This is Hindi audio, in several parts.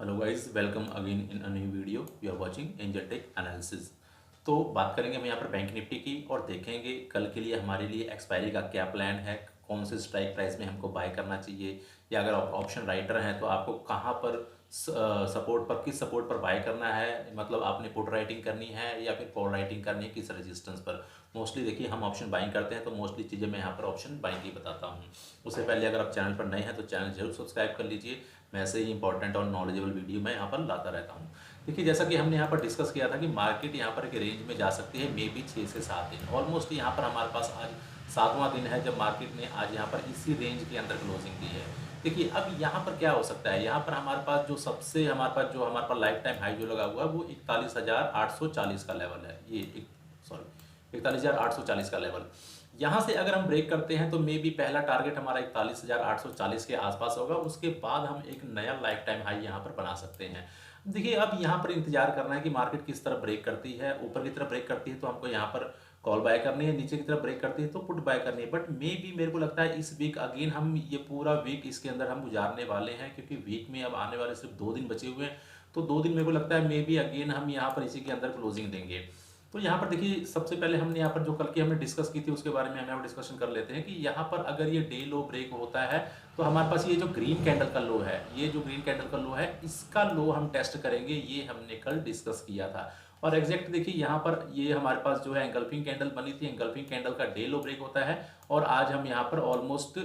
Hello guys, welcome again in a new video. You are watching Angel Tech Analysis. तो बात करेंगे हम यहाँ पर बैंक निफ्टी की और देखेंगे कल के लिए हमारे लिए एक्सपायरी का क्या प्लान है, कौन से स्ट्राइक प्राइस में हमको बाय करना चाहिए, या अगर आप ऑप्शन राइटर हैं तो आपको कहाँ पर सपोर्ट पर, किस सपोर्ट पर बाय करना है। मतलब आपने पुट राइटिंग करनी है या फिर कॉल राइटिंग करनी है, किस रेजिस्टेंस पर। मोस्टली देखिए हम ऑप्शन बाइंग करते हैं तो मोस्टली चीज़ें मैं यहाँ पर ऑप्शन बाइंग ही बताता हूँ। उससे पहले अगर आप चैनल पर नए हैं तो चैनल जरूर सब्सक्राइब कर लीजिए। मैं ऐसे ही इंपॉर्टेंट और नॉलेजेबल वीडियो मैं यहाँ पर लाता रहता हूँ। देखिए जैसा कि हमने यहाँ पर डिस्कस किया था कि मार्केट यहाँ पर एक रेंज में जा सकती है, मे बी 6 से 7 दिन। ऑलमोस्ट यहाँ पर हमारे पास आज 7वां दिन है जब मार्केट ने आज यहाँ पर इसी रेंज के अंदर क्लोजिंग दी है। देखिए अब यहाँ पर क्या हो सकता है, यहाँ पर हमारे पास जो सबसे हमारे पास लाइफ टाइम हाई जो लगा हुआ है वो 41,840 का लेवल है। ये 41,840 का लेवल। यहाँ से अगर हम ब्रेक करते हैं तो मे बी पहला टारगेट हमारा 41,840 के आसपास होगा। उसके बाद हम एक नया लाइफ टाइम हाई यहाँ पर बना सकते हैं। देखिए अब यहाँ पर इंतजार करना है कि मार्केट किस तरफ ब्रेक करती है। ऊपर की तरफ ब्रेक करती है तो हमको यहाँ पर कॉल बाय करनी है, नीचे की तरफ ब्रेक करती है तो पुट बाय करनी है। बट मे बी मेरे को लगता है इस वीक अगेन हम ये पूरा वीक इसके अंदर हम गुजारने वाले हैं, क्योंकि वीक में अब आने वाले सिर्फ 2 दिन बचे हुए हैं। तो 2 दिन मेरे को लगता है मे बी अगेन हम यहाँ पर इसी के अंदर क्लोजिंग देंगे। तो यहाँ पर देखिए सबसे पहले हमने यहाँ पर जो कल की हमने डिस्कस की थी उसके बारे में हम यहाँ पर डिस्कशन कर लेते हैं कि यहाँ पर अगर ये डे लो ब्रेक होता है तो हमारे पास ये जो ग्रीन कैंडल का लो है, ये जो ग्रीन कैंडल का लो है इसका लो हम टेस्ट करेंगे। ये हमने कल डिस्कस किया था और एग्जैक्ट देखिए यहाँ पर ये हमारे पास जो है एंगल्फिंग कैंडल बनी थी। एंगल्फिंग कैंडल का डे लो ब्रेक होता है और आज हम यहाँ पर ऑलमोस्ट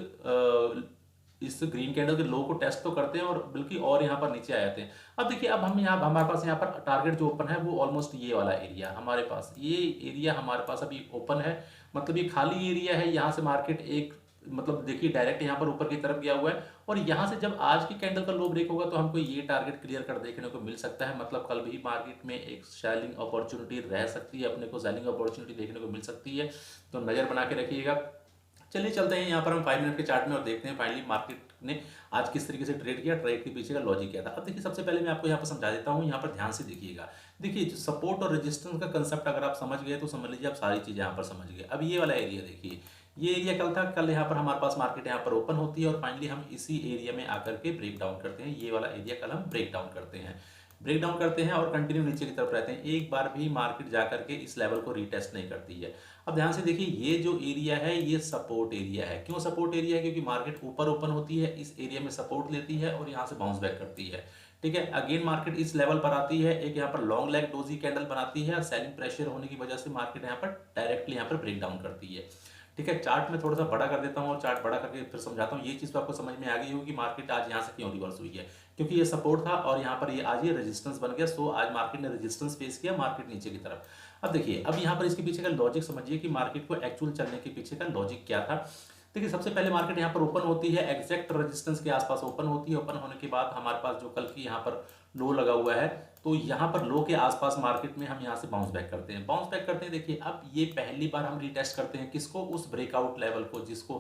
इस ग्रीन कैंडल के लो को टेस्ट तो करते हैं और बल्कि और यहाँ पर नीचे आ जाते हैं। अब देखिए अब हम यहाँ हमारे पास यहाँ पर टारगेट जो ओपन है वो ऑलमोस्ट ये वाला एरिया हमारे पास, ये एरिया हमारे पास अभी ओपन है। मतलब ये खाली एरिया है। यहाँ से मार्केट एक मतलब देखिए डायरेक्ट यहाँ पर ऊपर की तरफ गया हुआ है और यहाँ से जब आज की कैंडल का लो ब्रेक होगा तो हमको ये टारगेट क्लियर कर देखने को मिल सकता है। मतलब कल भी मार्केट में एक सेलिंग अपॉर्चुनिटी रह सकती है, अपने को सेलिंग अपॉर्चुनिटी देखने को मिल सकती है। तो नज़र बना के रखिएगा। चलिए चलते हैं यहाँ पर हम 5 मिनट के चार्ट में और देखते हैं फाइनली मार्केट ने आज किस तरीके से ट्रेड किया, ट्रेड के पीछे का लॉजिक क्या था। अब देखिए सबसे पहले मैं आपको यहाँ पर समझा देता हूँ, यहाँ पर ध्यान से देखिएगा। देखिए जो सपोर्ट और रेजिस्टेंस का कंसेप्ट अगर आप समझ गए तो समझ लीजिए आप सारी चीज़ें यहाँ पर समझ गए। अब ये वाला एरिया देखिए, ये एरिया कल था, कल यहाँ पर हमारे पास मार्केट यहाँ पर ओपन होती है और फाइनली हम इसी एरिया में आकर के ब्रेक डाउन करते हैं। ये वाला एरिया कल हम ब्रेक डाउन करते हैं, ब्रेक डाउन करते हैं और कंटिन्यू नीचे की तरफ रहते हैं। एक बार भी मार्केट जाकर के इस लेवल को रीटेस्ट नहीं करती है। अब ध्यान से देखिए ये जो एरिया है ये सपोर्ट एरिया है। क्यों सपोर्ट एरिया है? क्योंकि मार्केट ऊपर ओपन होती है, इस एरिया में सपोर्ट लेती है और यहाँ से बाउंस बैक करती है। ठीक है, अगेन मार्केट इस लेवल पर आती है, एक यहाँ पर लॉन्ग लेग डोजी कैंडल बनाती है और सेलिंग प्रेशर होने की वजह से मार्केट यहाँ पर डायरेक्टली यहाँ पर ब्रेक डाउन करती है। ठीक है, चार्ट में थोड़ा सा बड़ा कर देता हूँ और चार्ट बड़ा करके फिर समझाता हूँ। ये चीज़ तो आपको समझ में आ गई होगी कि मार्केट आज यहाँ से क्यों रिवर्स हुई है, क्योंकि ये सपोर्ट था और यहाँ पर ये आज ये रेजिस्टेंस बन गया। सो आज मार्केट ने रेजिस्टेंस फेस किया, मार्केट नीचे की तरफ। अब देखिए अब यहाँ पर इसके पीछे का लॉजिक समझिए कि मार्केट को एक्चुअल चलने के पीछे का लॉजिक क्या था। देखिए सबसे पहले मार्केट यहाँ पर ओपन होती है, एग्जैक्ट रेजिस्टेंस के आसपास ओपन होती है। ओपन होने के बाद हमारे पास जो कल की यहाँ पर लो लगा हुआ है तो यहाँ पर लो के आसपास मार्केट में हम यहाँ से बाउंस बैक करते हैं, बाउंस बैक करते हैं। देखिए अब ये पहली बार हम रीटेस्ट करते हैं किसको, उस ब्रेकआउट लेवल को जिसको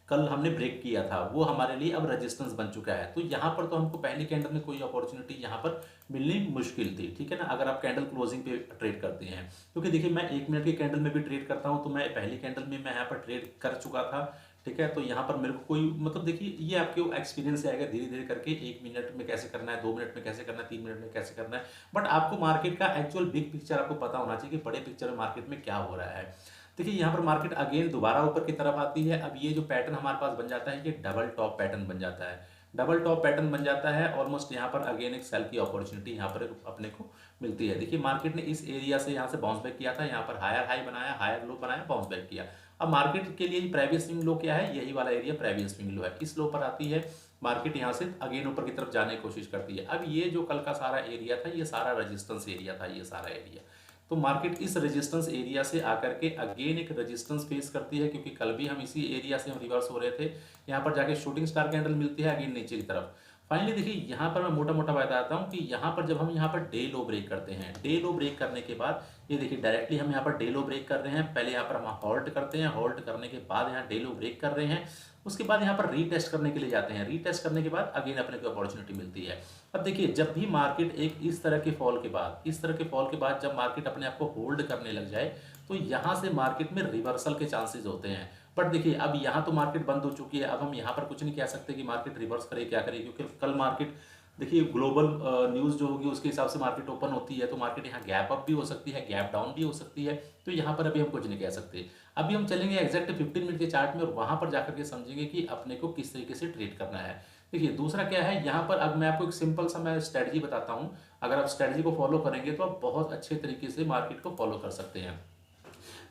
कल हमने ब्रेक किया था, वो हमारे लिए अब रेजिस्टेंस बन चुका है। तो यहाँ पर तो हमको पहली कैंडल में कोई अपॉर्चुनिटी यहाँ पर मिलनी मुश्किल थी। ठीक है ना, अगर आप कैंडल क्लोजिंग पे ट्रेड करते हैं, क्योंकि देखिए मैं 1 मिनट की कैंडल में भी ट्रेड करता हूँ तो मैं पहली कैंडल में मैं यहाँ पर ट्रेड कर चुका था। ठीक है, तो यहाँ पर मेरे को कोई मतलब देखिए ये आपके एक्सपीरियंस से आएगा धीरे धीरे करके, 1 मिनट में कैसे करना है, 2 मिनट में कैसे करना है, 3 मिनट में कैसे करना है। बट आपको मार्केट का एक्चुअल बिग पिक्चर आपको पता होना चाहिए कि बड़े पिक्चर में मार्केट में क्या हो रहा है। देखिए यहाँ पर मार्केट अगेन दोबारा ऊपर की तरफ आती है। अब ये जो पैटर्न हमारे पास बन जाता है ये डबल टॉप पैटर्न बन जाता है, डबल टॉप पैटर्न बन जाता है। ऑलमोस्ट यहाँ पर अगेन एक सेल की अपॉर्चुनिटी यहाँ पर अपने को मिलती है। देखिए मार्केट ने इस एरिया से यहाँ से बाउंस बैक किया था, यहाँ पर हायर हाई बनाया, हायर लो बनाया, बाउंस बैक किया। अब मार्केट के लिए प्रीवियस स्विंग लो क्या है, यही वाला एरिया प्रीवियस स्विंग लो है। इस लो पर आती है मार्केट, यहाँ से अगेन ऊपर की तरफ जाने की कोशिश करती है। अब ये जो कल का सारा एरिया था ये सारा रेजिस्टेंस एरिया था, ये सारा एरिया। तो मार्केट इस रेजिस्टेंस एरिया से आकर के अगेन एक रेजिस्टेंस फेस करती है, क्योंकि कल भी हम इसी एरिया से हम रिवर्स हो रहे थे। यहाँ पर जाके शूटिंग स्टार कैंडल मिलती है अगेन नीचे की तरफ। फाइनली देखिए यहाँ पर मैं मोटा मोटा बताता हूँ कि यहाँ पर जब हम यहाँ पर डे लो ब्रेक करते हैं, डे लो ब्रेक करने के बाद ये देखिए डायरेक्टली हम यहाँ पर डे लो ब्रेक कर रहे हैं। पहले यहाँ पर हम हॉल्ट करते हैं, हॉल्ट करने के बाद यहाँ डे लो ब्रेक कर रहे हैं। उसके बाद यहाँ पर रीटेस्ट करने के लिए जाते हैं, रीटेस्ट करने के बाद अगेन अपने को अपॉर्चुनिटी मिलती है। अब देखिए जब भी मार्केट एक इस तरह के फॉल के बाद, इस तरह के फॉल के बाद जब मार्केट अपने आप को होल्ड करने लग जाए तो यहाँ से मार्केट में रिवर्सल के चांसेस होते हैं। बट देखिए अब यहाँ तो मार्केट बंद हो चुकी है, अब हम यहाँ पर कुछ नहीं कह सकते कि मार्केट रिवर्स करे क्या करे, क्योंकि कल मार्केट देखिए ग्लोबल न्यूज़ जो होगी उसके हिसाब से मार्केट ओपन होती है, तो मार्केट यहाँ गैप अप भी हो सकती है, गैप डाउन भी हो सकती है। तो यहाँ पर अभी हम कुछ नहीं कह सकते। अभी हम चलेंगे एग्जैक्ट 15 मिनट के चार्ट में और वहाँ पर जाकर के समझेंगे कि अपने को किस तरीके से ट्रेड करना है। देखिए दूसरा क्या है यहाँ पर, अब मैं आपको एक सिंपल सा मैं स्ट्रेटजी बताता हूँ। अगर आप स्ट्रेटजी को फॉलो करेंगे तो आप बहुत अच्छे तरीके से मार्केट को फॉलो कर सकते हैं।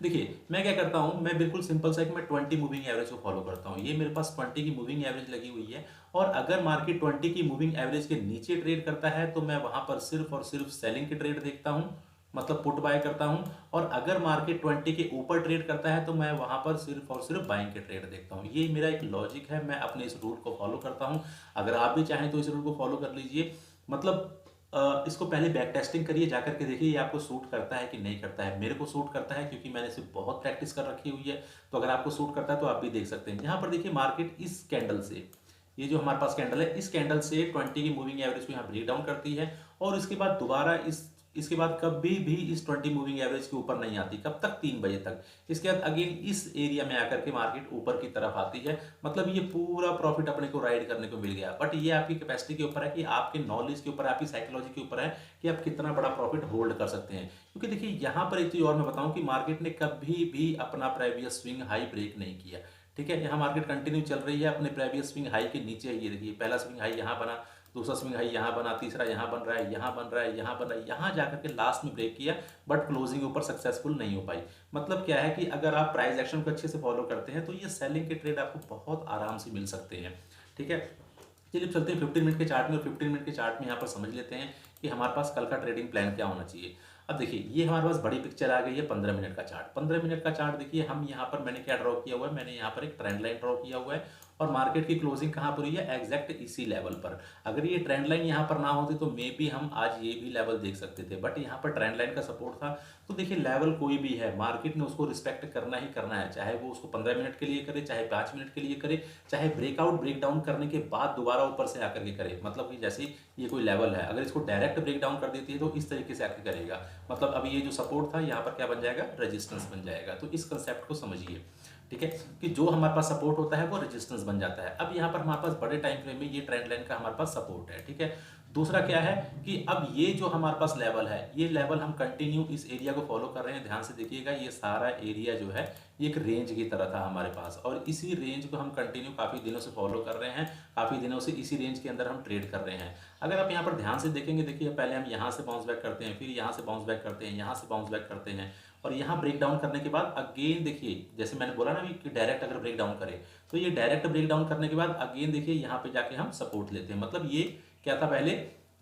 देखिए मैं क्या करता हूँ, मैं बिल्कुल सिंपल सा एक मैं 20 मूविंग एवरेज को फॉलो करता हूँ। ये मेरे पास 20 की मूविंग एवरेज लगी हुई है और अगर मार्केट 20 की मूविंग एवरेज के नीचे ट्रेड करता है तो मैं वहां पर सिर्फ और सिर्फ सेलिंग के ट्रेड देखता हूँ, मतलब पुट बाय करता हूँ। और अगर मार्केट 20 के ऊपर ट्रेड करता है तो मैं वहां पर सिर्फ और सिर्फ बाइंग के ट्रेड देखता हूँ। ये मेरा एक लॉजिक है, मैं अपने इस रूल को फॉलो करता हूँ। अगर आप भी चाहें तो इस रूल को फॉलो कर लीजिए। मतलब इसको पहले बैक टेस्टिंग करिए, जाकर के देखिए ये आपको सूट करता है कि नहीं करता है। मेरे को सूट करता है क्योंकि मैंने इसे बहुत प्रैक्टिस कर रखी हुई है। तो अगर आपको सूट करता है तो आप भी देख सकते हैं। यहाँ पर देखिए मार्केट इस कैंडल से, ये जो हमारे पास कैंडल है, इस कैंडल से 20 की मूविंग एवरेज को यहाँ ब्रेक डाउन करती है और इसके बाद दोबारा इसके बाद कभी भी इस 20 मूविंग एवरेज के ऊपर नहीं आती। कब तक? 3 बजे तक। इसके बाद अगेन इस एरिया में आकर के मार्केट ऊपर की तरफ आती है। मतलब ये पूरा प्रॉफिट अपने को राइड करने को मिल गया। बट ये आपकी कैपेसिटी के ऊपर है, कि आपके नॉलेज के ऊपर, आपकी साइकोलॉजी के ऊपर है कि आप कितना बड़ा प्रॉफिट होल्ड कर सकते हैं। क्योंकि देखिए यहाँ पर एक चीज और मैं बताऊं कि मार्केट ने कभी भी अपना प्रीवियस स्विंग हाई ब्रेक नहीं किया। ठीक है, यहाँ मार्केट कंटिन्यू चल रही है अपने प्रीवियस स्विंग हाई के नीचे। ये देखिए पहला स्विंग हाई यहाँ बना, दूसरा स्विंग हाई यहाँ बना, तीसरा यहाँ बन रहा है, यहाँ बन रहा है, यहाँ बन रहा है, यहाँ जाकर के लास्ट में ब्रेक किया बट क्लोजिंग ऊपर सक्सेसफुल नहीं हो पाई। मतलब क्या है कि अगर आप प्राइस एक्शन को अच्छे से फॉलो करते हैं तो ये सेलिंग के ट्रेड आपको बहुत आराम से मिल सकते हैं। ठीक है, चलिए चलते हैं 15 मिनट के चार्ट में। और 15 मिनट के चार्ट में यहाँ पर समझ लेते हैं कि हमारे पास कल का ट्रेडिंग प्लान क्या होना चाहिए। अब देखिए ये हमारे पास बड़ी पिक्चर आ गई है 15 मिनट का चार्ट। 15 मिनट का चार्ट देखिए, हम यहाँ पर मैंने क्या ड्रॉ किया हुआ है, मैंने यहाँ पर एक ट्रेंड लाइन ड्रॉ किया हुआ है और मार्केट की क्लोजिंग कहाँ पर हुई है? एग्जैक्ट इसी लेवल पर। अगर ये ट्रेंड लाइन यहाँ पर ना होती तो मे बी हम आज ये भी लेवल देख सकते थे, बट यहाँ पर ट्रेंड लाइन का सपोर्ट था। तो देखिए लेवल कोई भी है, मार्केट ने उसको रिस्पेक्ट करना ही करना है, चाहे वो उसको 15 मिनट के लिए करे, चाहे 5 मिनट के लिए करे, चाहे ब्रेकआउट ब्रेक डाउन करने के बाद दोबारा ऊपर से आकर के करे। मतलब कि जैसे ये कोई लेवल है, अगर इसको डायरेक्ट ब्रेक डाउन कर देती है तो इस तरीके से आकर करेगा। मतलब अभी ये जो सपोर्ट था यहाँ पर क्या बन जाएगा? रेजिस्टेंस बन जाएगा। तो इस कंसेप्ट को समझिए। ठीक है, कि जो हमारे पास सपोर्ट होता है वो रेजिस्टेंस बन जाता है। अब यहाँ पर हमारे पास बड़े टाइम फ्रेम में ये ट्रेंड लाइन का हमारे पास सपोर्ट है। ठीक है, दूसरा क्या है कि अब ये जो हमारे पास लेवल है, ये लेवल हम कंटिन्यू इस एरिया को फॉलो कर रहे हैं। ध्यान से देखिएगा, ये सारा एरिया जो है ये एक रेंज की तरह था हमारे पास और इसी रेंज को हम कंटिन्यू काफ़ी दिनों से फॉलो कर रहे हैं। काफ़ी दिनों से इसी रेंज के अंदर हम ट्रेड कर रहे हैं। अगर आप यहाँ पर ध्यान से देखेंगे, देखिए पहले हम यहाँ से बाउंस बैक करते हैं, फिर यहाँ से बाउंस बैक करते हैं, यहाँ से बाउंस बैक करते हैं और यहाँ ब्रेक डाउन करने के बाद अगेन देखिए, जैसे मैंने बोला ना कि डायरेक्ट अगर ब्रेक डाउन करे तो ये डायरेक्ट ब्रेक डाउन करने के बाद अगेन देखिए यहाँ पे जाके हम सपोर्ट लेते हैं। मतलब ये क्या था? पहले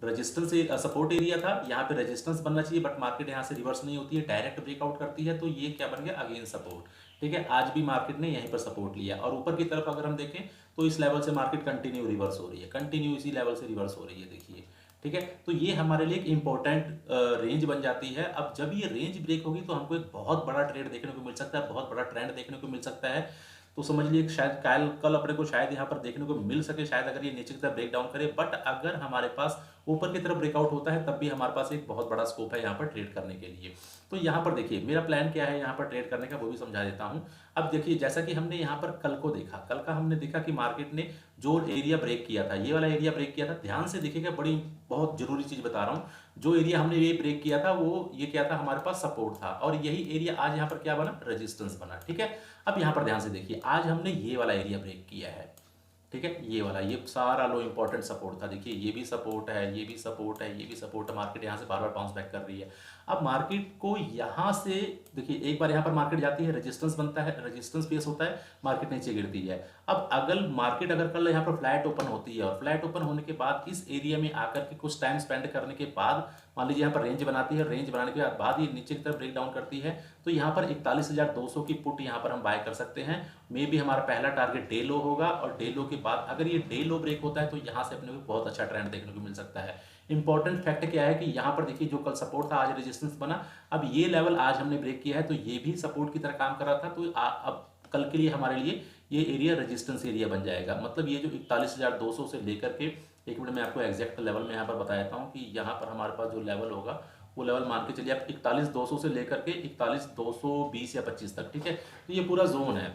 रेजिस्टेंस सपोर्ट एरिया था, यहाँ पे रेजिस्टेंस बनना चाहिए बट मार्केट यहाँ से रिवर्स नहीं होती है, डायरेक्ट ब्रेकआउट करती है, तो ये क्या बन गया? Again support. ठीक है, आज भी मार्केट ने यहीं पर सपोर्ट लिया और ऊपर की तरफ अगर हम देखें तो इस लेवल से मार्केट कंटिन्यू रिवर्स हो रही है, कंटिन्यू इसी लेवल से रिवर्स हो रही है। देखिए ठीक है, तो ये हमारे लिए एक इंपॉर्टेंट रेंज बन जाती है। अब जब ये रेंज ब्रेक होगी तो हमको एक बहुत बड़ा ट्रेड देखने को मिल सकता है, बहुत बड़ा ट्रेंड देखने को मिल सकता है। तो समझ लीजिए शायद कल अपने को शायद यहाँ पर देखने को मिल सके, शायद अगर ये नीचे की तरफ ब्रेक डाउन करे। बट अगर हमारे पास ऊपर की तरफ ब्रेकआउट होता है तब भी हमारे पास एक बहुत बड़ा स्कोप है यहाँ पर ट्रेड करने के लिए। तो यहाँ पर देखिए मेरा प्लान क्या है यहाँ पर ट्रेड करने का, वो भी समझा देता हूँ। अब देखिए जैसा कि हमने यहाँ पर कल को देखा, कल का हमने देखा कि मार्केट ने जो एरिया ब्रेक किया था, ये वाला एरिया ब्रेक किया था। ध्यान से देखिएगा, बड़ी बहुत जरूरी चीज बता रहा हूँ। जो एरिया हमने ये ब्रेक किया था वो ये क्या था? हमारे पास सपोर्ट था और यही एरिया आज यहाँ पर क्या बना? रेजिस्टेंस बना। ठीक है, अब यहाँ पर ध्यान से देखिए, आज हमने ये वाला एरिया ब्रेक किया है। ठीक है, ये वाला, ये सारा लो इंपॉर्टेंट सपोर्ट था। देखिए ये भी सपोर्ट है, ये भी सपोर्ट है, ये भी सपोर्ट है। मार्केट यहाँ से बार बार बाउंस बैक कर रही है। अब मार्केट को यहाँ से देखिए, एक बार यहाँ पर मार्केट जाती है, रेजिस्टेंस बनता है, रेजिस्टेंस फेस होता है, मार्केट नीचे गिरती है। अब अगर मार्केट अगर कल यहाँ पर फ्लैट ओपन होती है और फ्लैट ओपन होने के बाद इस एरिया में आकर के कुछ टाइम स्पेंड करने के बाद मान लीजिए यहाँ पर रेंज बनाती है, रेंज बनाने के बाद ये नीचे की तरफ ब्रेक डाउन करती है, तो यहाँ पर 41,200 की पुट यहाँ पर हम बाय कर सकते हैं। मे बी हमारा पहला टारगेट डे लो होगा और डे लो के बाद अगर ये डे लो ब्रेक होता है तो यहाँ से अपने को बहुत अच्छा ट्रेंड देखने को मिल सकता है। इंपॉर्टेंट फैक्ट क्या है कि यहाँ पर देखिए जो कल सपोर्ट था आज रेजिस्टेंस बना। अब ये लेवल आज हमने ब्रेक किया है तो ये भी सपोर्ट की तरह काम कर रहा था। तो अब कल के लिए हमारे लिए ये एरिया रेजिस्टेंस एरिया बन जाएगा। मतलब ये जो 41,200 से लेकर के, एक मिनट में आपको एग्जैक्ट लेवल में यहाँ पर बता देता हूँ कि यहाँ पर हमारे पास जो लेवल होगा वो लेवल मान के चलिए आप 41,200 से लेकर के 41,220 या 25 तक। ठीक है, तो ये पूरा जोन है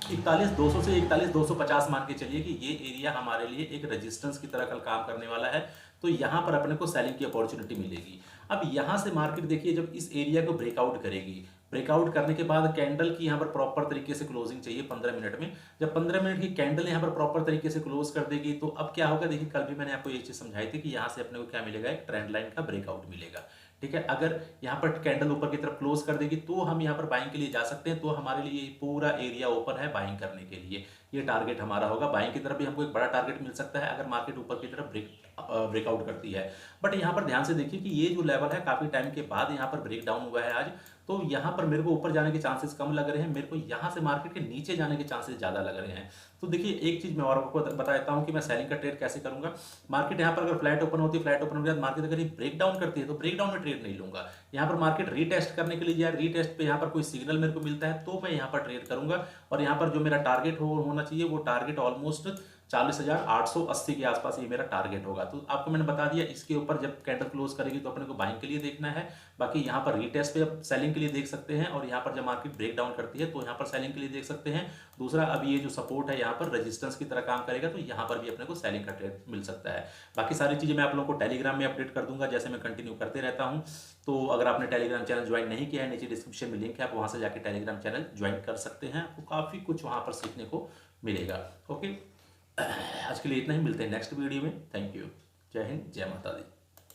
41,200 से 41,250 मान के चलिए कि ये एरिया हमारे लिए एक रेजिस्टेंस की तरह कल काम करने वाला है। तो यहाँ पर अपने को सेलिंग की अपॉर्चुनिटी मिलेगी। अब यहाँ से मार्केट देखिए जब इस एरिया को ब्रेकआउट करेगी, ब्रेकआउट करने के बाद कैंडल की यहाँ पर प्रॉपर तरीके से क्लोजिंग चाहिए 15 मिनट में। जब 15 मिनट की कैंडल यहाँ पर प्रॉपर तरीके से क्लोज कर देगी तो अब क्या होगा, देखिए कल भी मैंने आपको ये चीज़ समझाई थी कि यहाँ से अपने को क्या मिलेगा, एक ट्रेंड लाइन का ब्रेकआउट मिलेगा। ठीक है, अगर यहाँ पर कैंडल ऊपर की तरफ क्लोज कर देगी तो हम यहाँ पर बाइंग के लिए जा सकते हैं, तो हमारे लिए पूरा एरिया ओपन है बाइंग करने के लिए। ये टारगेट हमारा होगा, बाइंग की तरफ भी हमको एक बड़ा टारगेट मिल सकता है अगर मार्केट ऊपर की तरफ ब्रेकआउट करती है। बट यहाँ पर ध्यान से देखिए कि ये जो लेवल है काफ़ी टाइम के बाद यहाँ पर ब्रेक डाउन हुआ है आज, तो यहाँ पर मेरे को ऊपर जाने के चांसेस कम लग रहे हैं, मेरे को यहाँ से मार्केट के नीचे जाने के चांसेस ज़्यादा लग रहे हैं। तो देखिए एक चीज़ मैं और आपको बता देता हूँ कि मैं सेलिंग का ट्रेड कैसे करूँगा। मार्केट यहाँ पर अगर फ्लैट ओपन होती है, फ्लैट ओपन होने के बाद मार्केट अगर ये ब्रेक डाउन करती है तो ब्रेक डाउन में ट्रेड नहीं लूंगा। यहाँ पर मार्केट रीटेस्ट करने के लिए जाए, रीटेस्ट पे यहाँ पर कोई सिग्नल मेरे को मिलता है तो मैं यहाँ पर ट्रेड करूंगा, और यहाँ पर जो मेरा टारगेट होना चाहिए वो टारगेट ऑलमोस्ट 40,880 के आसपास ये मेरा टारगेट होगा। तो आपको मैंने बता दिया, इसके ऊपर जब कैंडल क्लोज करेगी तो अपने को बाइंग के लिए देखना है, बाकी यहाँ पर रीटेस्ट पे अब सेलिंग के लिए देख सकते हैं, और यहाँ पर जब मार्केट ब्रेक डाउन करती है तो यहाँ पर सेलिंग के लिए देख सकते हैं। दूसरा, अब ये जो सपोर्ट है यहाँ पर रेजिस्टेंस की तरह काम करेगा, तो यहाँ पर भी अपने को सेलिंग का ट्रेड मिल सकता है। बाकी सारी चीज़ें मैं आप लोगों को टेलीग्राम में अपडेट कर दूंगा, जैसे मैं कंटिन्यू करते रहता हूँ। तो अगर आपने टेलीग्राम चैनल ज्वाइन नहीं किया है, नीचे डिस्क्रिप्शन में लिंक है, आप वहाँ से जाकर टेलीग्राम चैनल ज्वाइन कर सकते हैं, आपको काफ़ी कुछ वहाँ पर सीखने को मिलेगा। ओके, आज के लिए इतना ही, मिलते हैं नेक्स्ट वीडियो में। थैंक यू, जय हिंद, जय माता दी।